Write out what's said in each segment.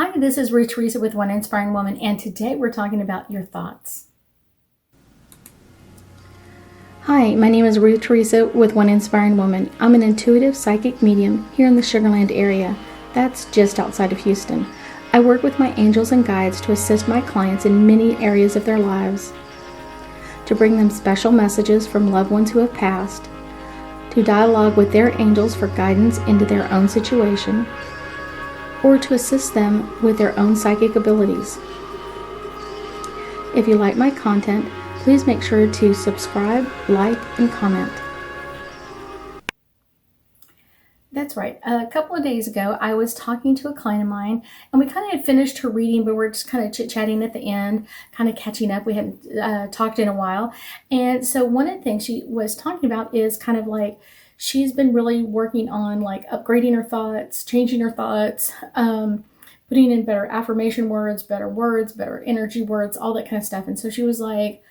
Hi, this is Ruth Theresa with One Inspiring Woman, and today we're talking about your thoughts. Hi, my name is Ruth Theresa with One Inspiring Woman. I'm an intuitive psychic medium here in the Sugar Land area. That's just outside of Houston. I work with my angels and guides to assist my clients in many areas of their lives, to bring them special messages from loved ones who have passed, to dialogue with their angels for guidance into their own situation, or to assist them with their own psychic abilities. If you like my content, please make sure to subscribe, like, and comment. That's right. A couple of days ago, I was talking to a client of mine, and we kind of had finished her reading, but we're just kind of chit-chatting at the end, kind of catching up. We hadn't talked in a while. And so one of the things she was talking about is kind of like she's been really working on like upgrading her thoughts, changing her thoughts, putting in better affirmation words, better energy words, all that kind of stuff. And so she was like,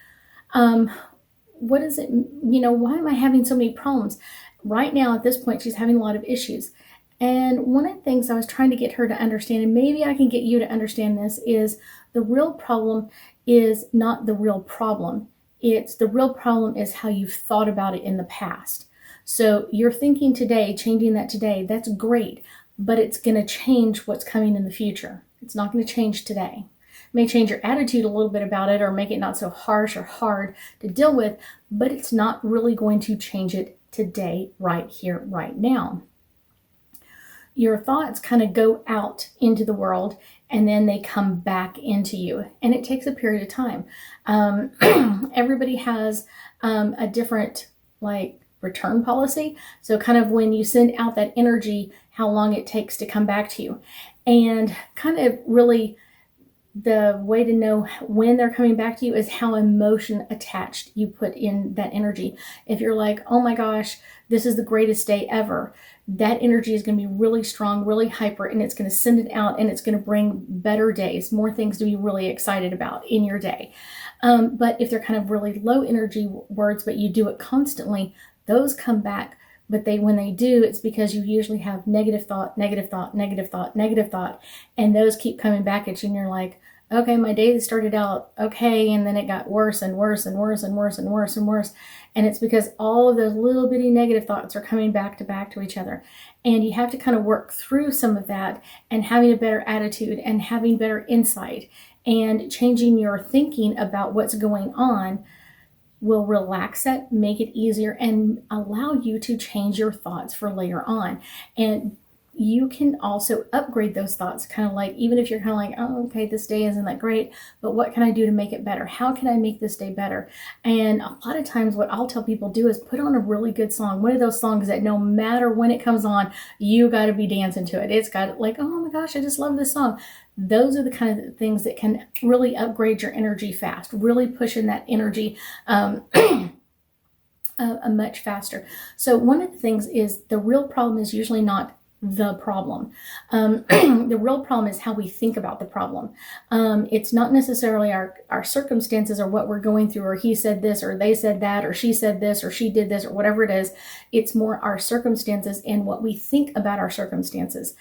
what is it, why am I having so many problems? Right now, at this point, she's having a lot of issues. And one of the things I was trying to get her to understand, and maybe I can get you to understand this, is the real problem is not the real problem. It's the real problem is how you've thought about it in the past. So you're thinking today, changing that today, that's great, but it's going to change what's coming in the future. It's not going to change today. It may change your attitude a little bit about it or make it not so harsh or hard to deal with, but it's not really going to change it today, right here, right now. Your thoughts kind of go out into the world and then they come back into you. And it takes a period of time. Everybody has a different return policy. So kind of when you send out that energy, how long it takes to come back to you. And kind of really the way to know when they're coming back to you is how emotion attached you put in that energy. If you're like, oh my gosh, this is the greatest day ever, that energy is going to be really strong, really hyper, and it's going to send it out and it's going to bring better days, more things to be really excited about in your day. But if they're kind of really low energy words, but you do it constantly, those come back. But when they do, it's because you usually have negative thought, negative thought, negative thought, negative thought. And those keep coming back at you. And you're like, okay, my day started out okay. And then it got worse and worse and worse and worse and worse and worse. And it's because all of those little bitty negative thoughts are coming back to each other. And you have to kind of work through some of that and having a better attitude and having better insight and changing your thinking about what's going on will relax it, make it easier, and allow you to change your thoughts for later on. And you can also upgrade those thoughts, kind of like, even if you're kind of like, oh, okay, this day isn't that great, but what can I do to make it better? How can I make this day better? And a lot of times what I'll tell people do is put on a really good song, one of those songs that no matter when it comes on, you got to be dancing to it. It's got like, oh my gosh, I just love this song. Those are the kind of things that can really upgrade your energy fast, really pushing that energy much faster. So one of the things is the real problem is usually not the problem. The real problem is how we think about the problem. It's not necessarily our circumstances or what we're going through, or he said this, or they said that, or she said this, or she did this, or whatever it is. It's more our circumstances and what we think about our circumstances.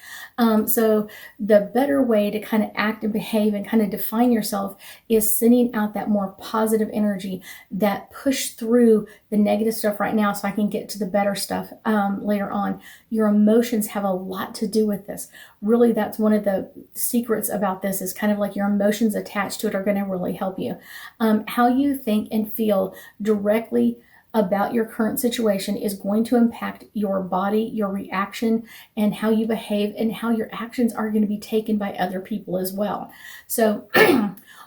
So the better way to kind of act and behave and kind of define yourself is sending out that more positive energy that push through the negative stuff right now so I can get to the better stuff later on. Your emotions have a lot to do with this. Really, that's one of the secrets about this is kind of like your emotions attached to it are going to really help you. How you think and feel directly about your current situation is going to impact your body, your reaction, and how you behave and how your actions are going to be taken by other people as well. So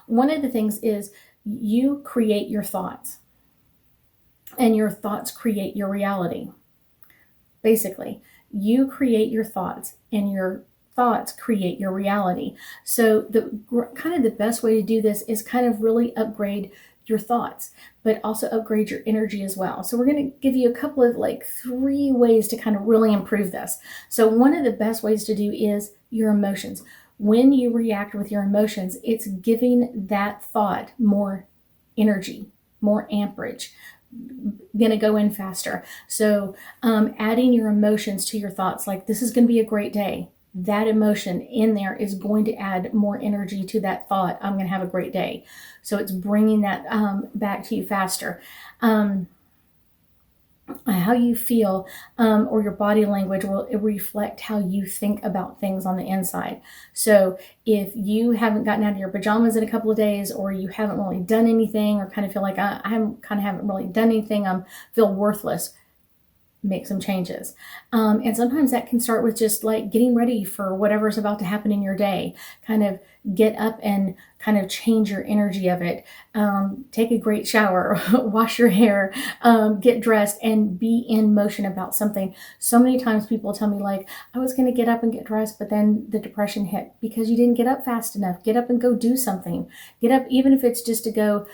one of the things is you create your thoughts and your thoughts create your reality. Basically, you create your thoughts and your thoughts create your reality. So the best way to do this is kind of really upgrade your thoughts, but also upgrade your energy as well. So we're going to give you a couple of 3 ways to kind of really improve this. So one of the best ways to do is your emotions. When you react with your emotions, it's giving that thought more energy, more amperage, going to go in faster. So adding your emotions to your thoughts, like this is going to be a great day. that emotion in there is going to add more energy to that thought. I'm going to have a great day. So it's bringing that back to you faster. How you feel or your body language will reflect how you think about things on the inside. So if you haven't gotten out of your pajamas in a couple of days, or you haven't really done anything, or kind of feel like I haven't really done anything, feel worthless, make some changes. And sometimes that can start with just like getting ready for whatever's about to happen in your day. Kind of get up and kind of change your energy of it. Take a great shower, wash your hair, get dressed, and be in motion about something. So many times people tell me like, I was going to get up and get dressed, but then the depression hit because you didn't get up fast enough. Get up and go do something. Get up, even if it's just to go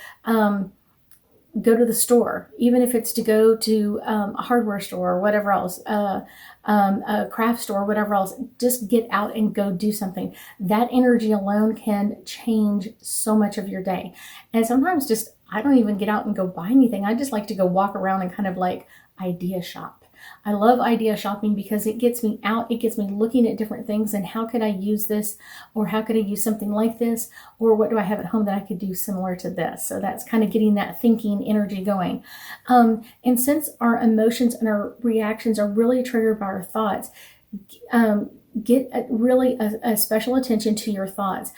to the store, even if it's to go to a hardware store or whatever else, a craft store, whatever else. Just get out and go do something. That energy alone can change so much of your day. And sometimes just, I don't even get out and go buy anything. I just like to go walk around and kind of like idea shop. I love idea shopping because it gets me out. It gets me looking at different things and how could I use this, or how could I use something like this, or what do I have at home that I could do similar to this? So that's kind of getting that thinking energy going. And since our emotions and our reactions are really triggered by our thoughts, get a special attention to your thoughts.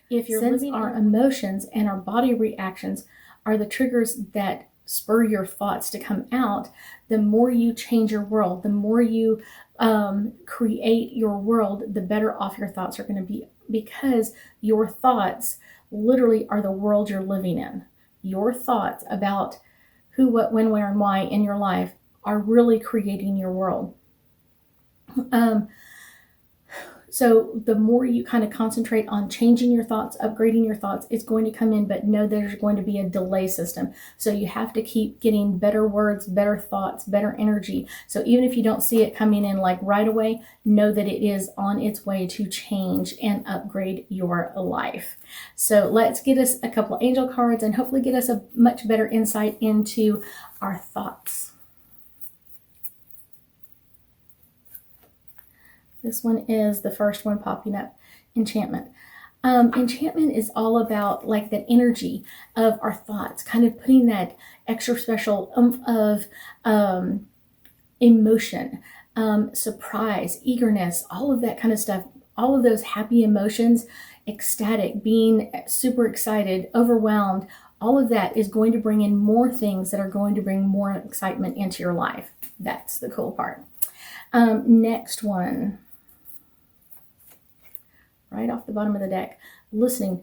If you're living, our emotions and our body reactions are the triggers that spur your thoughts to come out. The more you change your world, the more you create your world, the better off your thoughts are going to be, because your thoughts literally are the world you're living in. Your thoughts about who, what, when, where, and why in your life are really creating your world. So the more you kind of concentrate on changing your thoughts, upgrading your thoughts, it's going to come in, but know there's going to be a delay system. So you have to keep getting better words, better thoughts, better energy. So even if you don't see it coming in like right away, know that it is on its way to change and upgrade your life. So let's get us a couple of angel cards and hopefully get us a much better insight into our thoughts. This one is the first one popping up, enchantment. Enchantment is all about like that energy of our thoughts, kind of putting that extra special of emotion, surprise, eagerness, all of that kind of stuff, all of those happy emotions, ecstatic, being super excited, overwhelmed, all of that is going to bring in more things that are going to bring more excitement into your life. That's the cool part. Next one. Right off the bottom of the deck, listening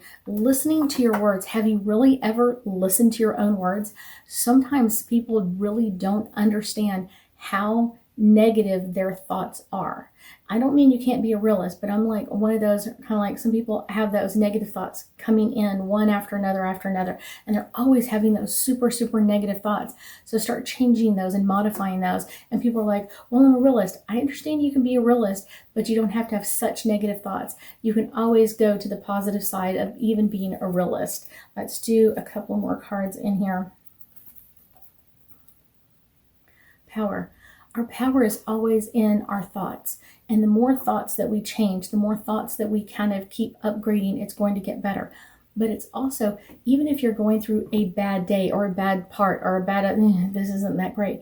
to your words. Have you really ever listened to your own words? Sometimes people really don't understand how negative their thoughts are. I don't mean you can't be a realist, but I'm like one of those kind of like some people have those negative thoughts coming in one after another, and they're always having those super, super negative thoughts. So start changing those and modifying those. And people are like, well, I'm a realist. I understand you can be a realist, but you don't have to have such negative thoughts. You can always go to the positive side of even being a realist. Let's do a couple more cards in here. Power. Our power is always in our thoughts. And the more thoughts that we change, the more thoughts that we kind of keep upgrading, it's going to get better. But it's also, even if you're going through a bad day or a bad part or a bad, this isn't that great,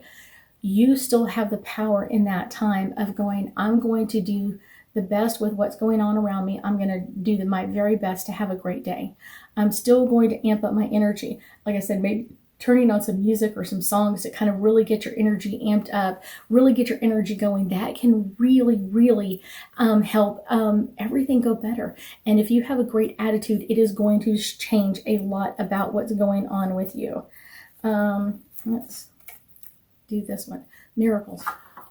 you still have the power in that time of going, I'm going to do the best with what's going on around me. I'm going to do my very best to have a great day. I'm still going to amp up my energy. Like I said, maybe turning on some music or some songs to kind of really get your energy amped up, really get your energy going. That can really, really help everything go better. And if you have a great attitude, it is going to change a lot about what's going on with you. Let's do this one. Miracles.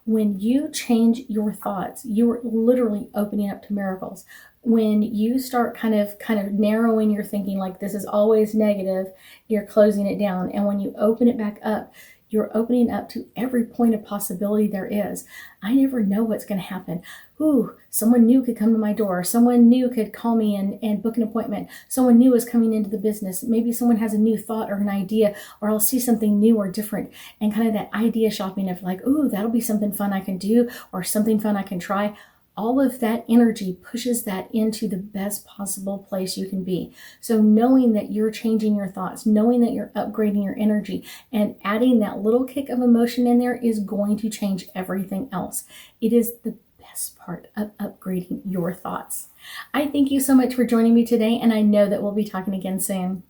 When you change your thoughts, you're literally opening up to miracles. When you start kind of narrowing your thinking, like this is always negative, you're closing it down. And when you open it back up, you're opening up to every point of possibility there is. I never know what's going to happen. Ooh, someone new could come to my door. Someone new could call me and book an appointment. Someone new is coming into the business. Maybe someone has a new thought or an idea, or I'll see something new or different. And kind of that idea shopping of like, ooh, that'll be something fun I can do or something fun I can try. all of that energy pushes that into the best possible place you can be. So knowing that you're changing your thoughts, knowing that you're upgrading your energy, and adding that little kick of emotion in there is going to change everything else. It is the best part of upgrading your thoughts. I thank you so much for joining me today, and I know that we'll be talking again soon.